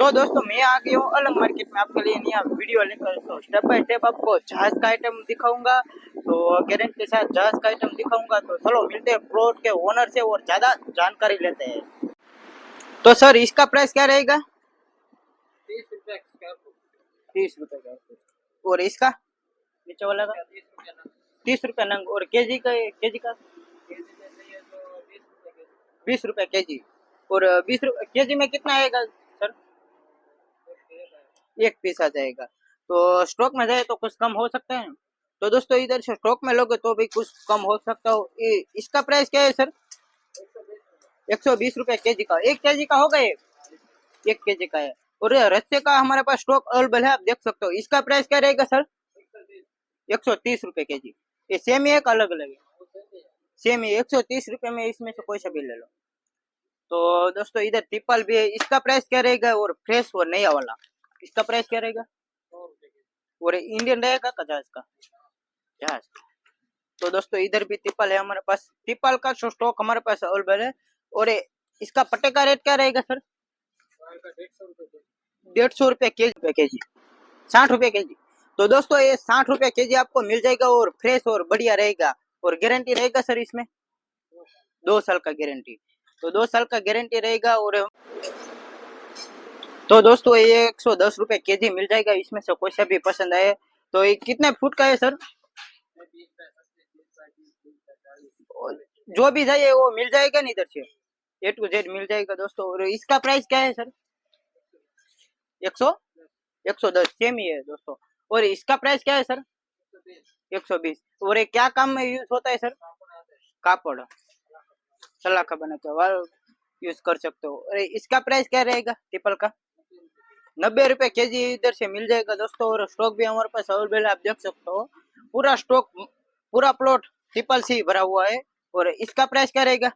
तो दोस्तों मैं आ गया हूँ अलग मार्केट में आपके लिए नया वीडियो लेकर। तो स्टेप बाय स्टेप आपको जहाज का आइटम दिखाऊंगा, तो गारंटी के साथ जहाज का आइटम दिखाऊंगा। तो चलो मिलते हैं प्लॉट के ओनर से और ज्यादा जानकारी लेते हैं। तो सर इसका प्राइस क्या रहेगा? 30 रुपये स्क्वायर फुट। 30 रुपये स्क्वायर फुट। और इसका नीचे वाला का 30 रुपये नंग। और केजी का 20 रुपये केजी। और 20 रुपये केजी में कितना आएगा सर? एक पीस आ जाएगा। तो स्टॉक में जाए तो कुछ कम हो सकता है। तो दोस्तों इधर से स्टॉक में लोगे तो भी कुछ कम हो सकता हो। इसका प्राइस क्या है सर? 120 रुपये केजी का। 1 केजी का होगा ये? 1 केजी का है। और रस्से का हमारे पास स्टॉक अवेलेबल है, आप देख सकते हो। इसका प्राइस क्या रहेगा सर? 130 रुपये केजी। ये सेम ही है, अलग अलग है? सेम ही 130 रुपये में इसमें से कोई सा भी ले लो। तो दोस्तों इधर तिपाल भी है, इसका प्राइस क्या रहेगा? और फ्रेश और नया वाला इसका प्राइस क्या रहेगा? और इंडियन रहेगा का जहाज का? जहाज। तो दोस्तों इधर भी तिपाल है हमारे पास। तिपाल का स्टॉक हमारे पास अवेलेबल है। और इसका पट्टे का रेट क्या रहेगा सर? 150 रुपये केजी। 60 रुपये केजी। तो दोस्तों ये 60 रुपये केजी आपको मिल जाएगा और फ्रेश और बढ़िया रहेगा। और गारंटी रहेगा सर इसमें 2 साल का गारंटी। तो 2 साल का गारंटी रहेगा। और तो दोस्तों ये 110 रुपये केजी मिल जाएगा। इसमें से कोई सा भी पसंद आए। तो ये कितने फुट का है सर? जो भी चाहिए वो मिल जाएगा ना इधर से, A to Z मिल जाएगा दोस्तों। और इसका प्राइस क्या है सर? 110 सेम ही है दोस्तों। और इसका प्राइस क्या है सर? 120। और ये क्या काम में यूज होता है सर? कापड़ सलाखा बना के यूज कर सकते हो। और इसका प्राइस क्या रहेगा ट्रिपल का? 90 रुपये केजी इधर से मिल जाएगा दोस्तों। और स्टॉक भी हमारे पास अवेलेबल है, आप देख सकते हो। पूरा स्टॉक, पूरा प्लॉट ट्रिपल सी भरा हुआ है। और इसका प्राइस क्या रहेगा?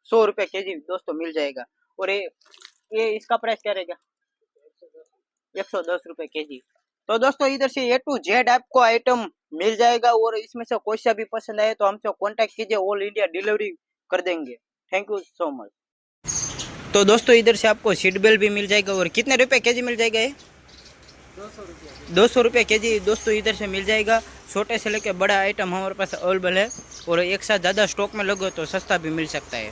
100 रुपये केजी दोस्तों मिल जाएगा। और ये इसका प्राइस क्या रहेगा? 110 रुपये केजी। तो दोस्तों इधर से A to Z आपको आइटम मिल जाएगा। और इसमें से कोई सा भी पसंद आए तो हमसे कांटेक्ट कीजिए, ऑल इंडिया डिलीवरी कर देंगे। Thank you so much. तो दोस्तों इधर से आपको सीट बेल्ट भी मिल जाएगा। और कितने रुपए केजी मिल जाएगा ये? 200 रुपये केजी दोस्तों इधर से मिल जाएगा। छोटे से लेके बड़ा आइटम हमारे पास अवेलेबल है। और एक साथ ज़्यादा स्टॉक में लोगे तो सस्ता भी मिल सकता है।